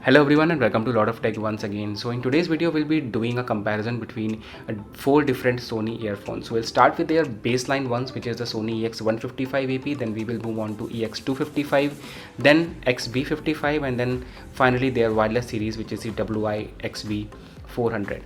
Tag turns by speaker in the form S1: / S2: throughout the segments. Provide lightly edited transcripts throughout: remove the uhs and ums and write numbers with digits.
S1: Hello everyone and welcome to Lot of Tech once again. So in today's video we'll be doing a comparison between four different Sony earphones. So we'll start with their baseline ones, which is the Sony EX155AP, then we will move on to EX255, then XB55, and then finally their wireless series, which is the WI-XB400.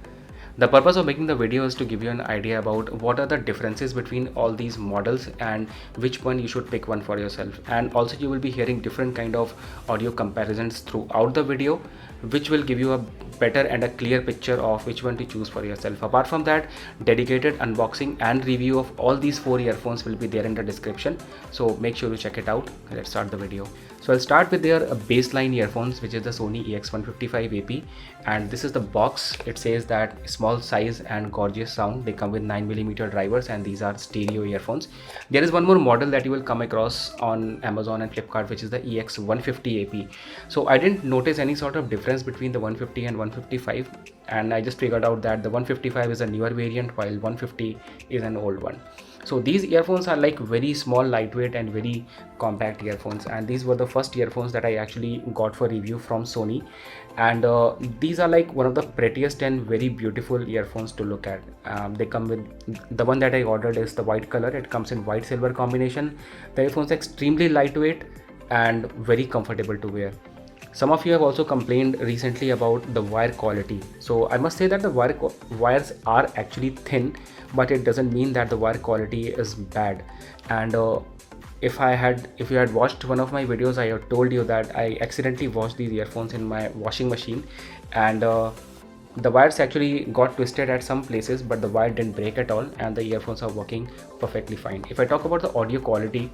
S1: The purpose of making the video is to give you an idea about what are the differences between all these models and which one you should pick one for yourself. And also you will be hearing different kind of audio comparisons throughout the video, which will give you a better and a clear picture of which one to choose for yourself. Apart from that, dedicated unboxing and review of all these four earphones will be there in the description, so make sure to check it out. Let's start the video. So I'll start with their baseline earphones, which is the Sony EX155AP, and this is the box. It says that small size and gorgeous sound. They come with 9mm drivers and these are stereo earphones. There is one more model that you will come across on Amazon and Flipkart, which is the EX150AP. So I didn't notice any sort of difference between the 150 and 155, and I just figured out that the 155 is a newer variant while 150 is an old one. So these earphones are like very small, lightweight and very compact earphones, and these were the first earphones that I actually got for review from Sony. And these are like one of the prettiest and very beautiful earphones to look at. They come with, the one that I ordered is the white color. It comes in white silver combination. The earphones are extremely lightweight and very comfortable to wear. Some of you have also complained recently about the wire quality. So I must say that the wires are actually thin, but it doesn't mean that the wire quality is bad. And if you had watched one of my videos, I have told you that I accidentally washed these earphones in my washing machine, and the wires actually got twisted at some places, but the wire didn't break at all, and the earphones are working perfectly fine. If I talk about the audio quality,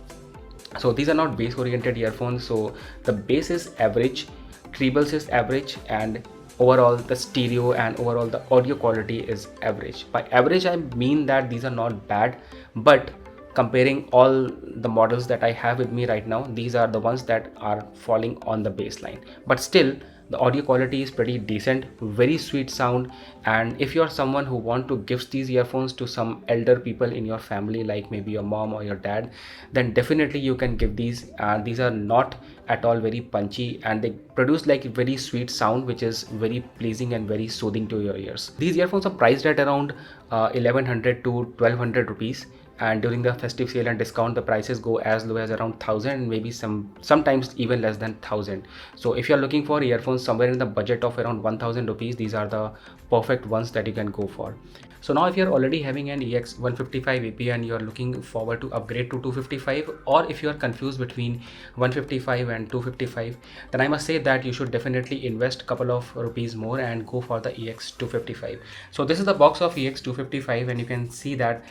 S1: so these are not bass oriented earphones, so the bass is average, trebles is average, and overall the stereo and overall the audio quality is average. By average I mean that these are not bad, but comparing all the models that I have with me right now, these are the ones that are falling on the baseline. But still, the audio quality is pretty decent, very sweet sound. And if you're someone who want to give these earphones to some elder people in your family, like maybe your mom or your dad, then definitely you can give these. These are not at all very punchy, and they produce like very sweet sound, which is very pleasing and very soothing to your ears. These earphones are priced at around 1100 to 1200 rupees, and during the festive sale and discount the prices go as low as around 1000 and maybe sometimes even less than 1000. So if you're looking for earphones somewhere in the budget of around 1000 rupees, these are the perfect ones that you can go for. So now if you're already having an EX155AP and you're looking forward to upgrade to 255, or if you're confused between 155 and 255, then I must say that you should definitely invest a couple of rupees more and go for the EX255. So this is the box of EX255, and you can see that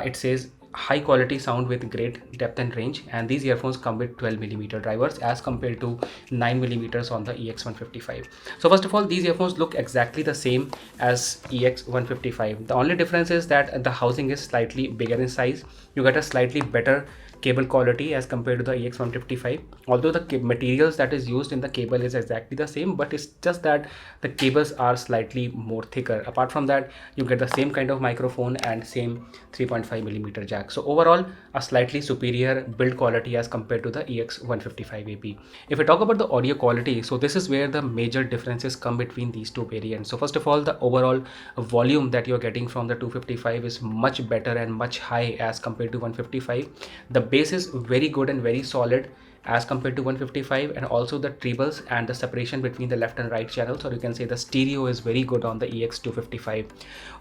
S1: it says high quality sound with great depth and range, and these earphones come with 12mm drivers as compared to 9mm on the EX155. So first of all, these earphones look exactly the same as EX155. The only difference is that the housing is slightly bigger in size. You get a slightly better cable quality as compared to the EX155, although the materials that is used in the cable is exactly the same, but it's just that the cables are slightly more thicker. Apart from that, you get the same kind of microphone and same 3.5mm jack. So overall, a slightly superior build quality as compared to the EX155AP. If I talk about the audio quality, so this is where the major differences come between these two variants. So first of all, the overall volume that you're getting from the 255 is much better and much high as compared to 155. The bass is very good and very solid as compared to 155, and also the trebles and the separation between the left and right channels, or you can say the stereo, is very good on the EX255.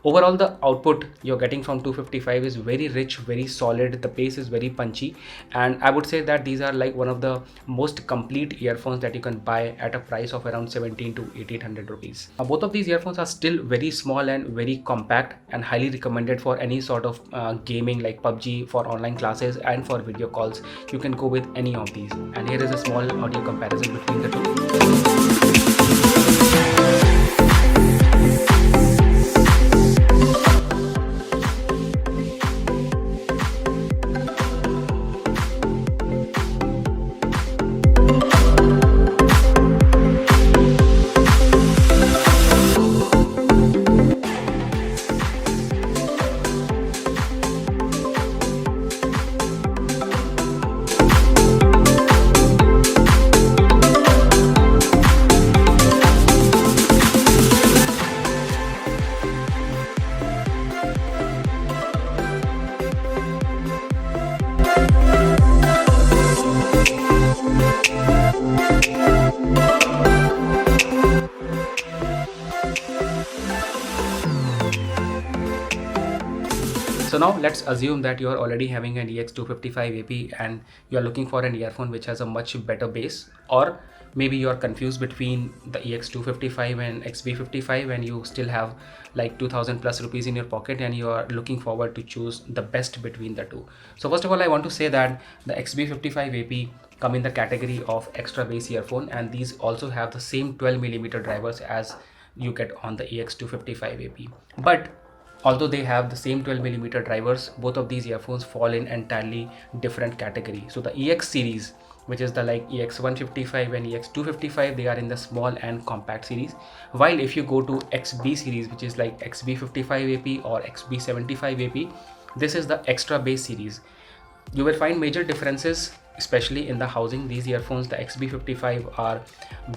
S1: Overall, the output you're getting from 255 is very rich, very solid. The bass is very punchy, and I would say that these are like one of the most complete earphones that you can buy at a price of around 17 to 1800 rupees. Both of these earphones are still very small and very compact, and highly recommended for any sort of gaming like PUBG, for online classes and for video calls. You can go with any of these. And here is a small audio comparison between the two. now let's assume that you are already having an EX255AP and you are looking for an earphone which has a much better bass, or maybe you are confused between the EX255 and XB55 and you still have like 2000 plus rupees in your pocket and you are looking forward to choose the best between the two. So first of all, I want to say that the XB55AP come in the category of extra bass earphone, and these also have the same 12mm drivers as you get on the EX255AP. But although they have the same 12mm drivers, both of these earphones fall in entirely different category. So the EX series, which is the like EX155 and EX255, they are in the small and compact series, while if you go to XB series, which is like XB55AP or XB75AP, this is the extra bass series. You will find major differences, especially in the housing. These earphones, the XB55, are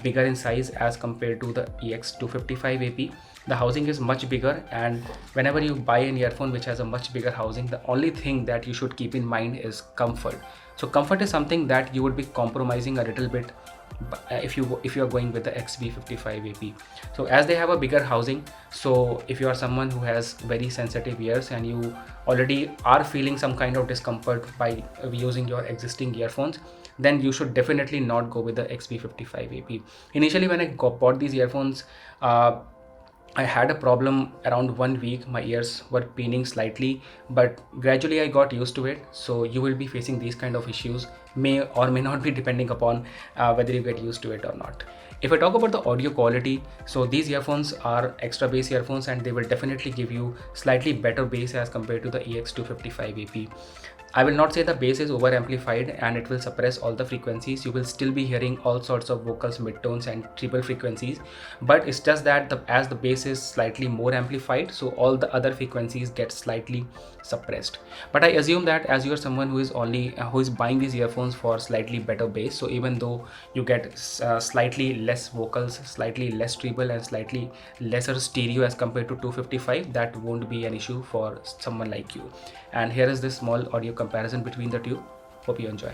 S1: bigger in size as compared to the EX255AP. The housing is much bigger, and whenever you buy an earphone which has a much bigger housing, the only thing that you should keep in mind is comfort. So comfort is something that you would be compromising a little bit if you are going with the XB55AP. So as they have a bigger housing, so if you are someone who has very sensitive ears and you already are feeling some kind of discomfort by using your existing earphones, then you should definitely not go with the XB55AP. Initially, when I bought these earphones, I had a problem around 1 week. My ears were paining slightly, but gradually I got used to it. So you will be facing these kind of issues, may or may not be, depending upon whether you get used to it or not. If I talk about the audio quality, so these earphones are extra bass earphones and they will definitely give you slightly better bass as compared to the EX255AP. I will not say the bass is over amplified and it will suppress all the frequencies. You will still be hearing all sorts of vocals, midtones and treble frequencies, but it's just that as the bass is slightly more amplified, so all the other frequencies get slightly suppressed. But I assume that as you are someone who is buying these earphones for slightly better bass, so even though you get slightly less vocals, slightly less treble and slightly lesser stereo as compared to 255, that won't be an issue for someone like you. And here is this small audio comparison between the two. Hope you enjoy.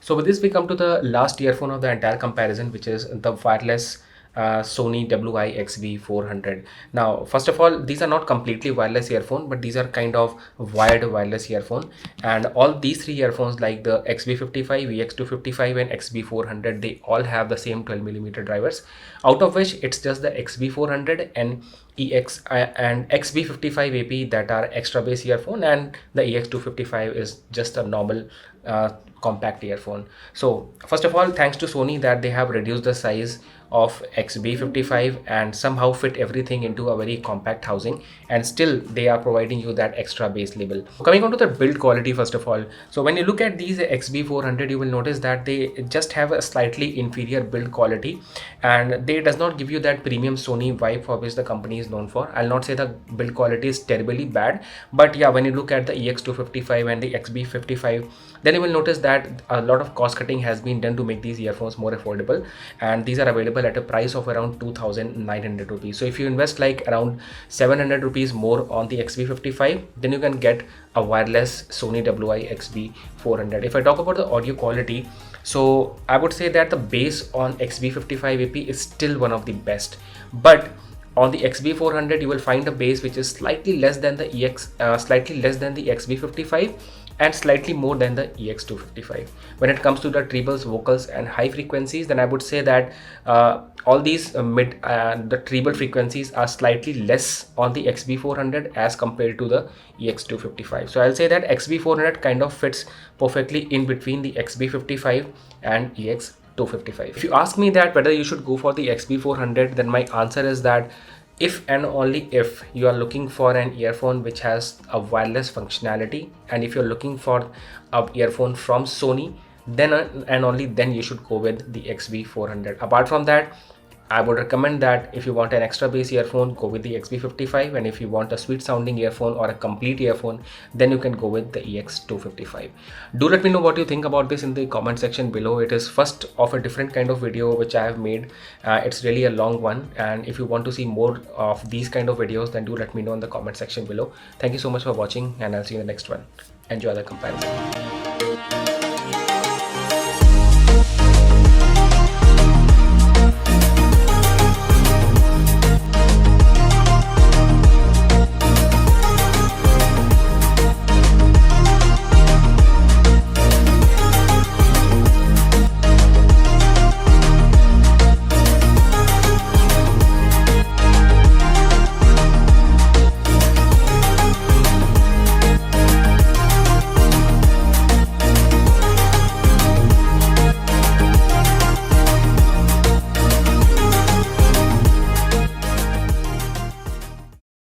S1: So with this we come to the last earphone of the entire comparison, which is the wireless Sony WI-XB400. Now first of all, these are not completely wireless earphone, but these are kind of wired wireless earphone, and all these three earphones, like the XB55, EX255 and XB400, they all have the same 12mm drivers, out of which it's just the XB400 and XB55AP that are extra bass earphone, and the EX255 is just a normal compact earphone. So first of all, thanks to Sony that they have reduced the size of XB55 and somehow fit everything into a very compact housing, and still they are providing you that extra bass level. Coming on to the build quality, first of all, so when you look at these XB400, you will notice that they just have a slightly inferior build quality, and they does not give you that premium Sony vibe for which the company is known for. I'll not say the build quality is terribly bad, but yeah, when you look at the EX255 and the XB55, then you will notice that a lot of cost cutting has been done to make these earphones more affordable, and these are available at a price of around 2,900 rupees. So if you invest like around 700 rupees more on the XB55, then you can get a wireless Sony WI-XB400. If I talk about the audio quality, so I would say that the bass on XB55AP is still one of the best, but on the XB400 you will find a bass which is slightly less than the XB55 and slightly more than the EX255. When it comes to the trebles, vocals and high frequencies, then I would say that all these the treble frequencies are slightly less on the XB400 as compared to the EX255. So I'll say that XB400 kind of fits perfectly in between the XB55 and EX255. If you ask me that whether you should go for the XB400, then my answer is that if and only if you are looking for an earphone which has a wireless functionality, and if you're looking for a earphone from Sony, then and only then you should go with the XB400. Apart from that, I would recommend that if you want an extra bass earphone, go with the XB55, and if you want a sweet sounding earphone or a complete earphone, then you can go with the EX255. Do let me know what you think about this in the comment section below. It is first of a different kind of video which I have made. It's really a long one, and if you want to see more of these kind of videos, then do let me know in the comment section below. Thank you so much for watching, and I'll see you in the next one. Enjoy the comparison.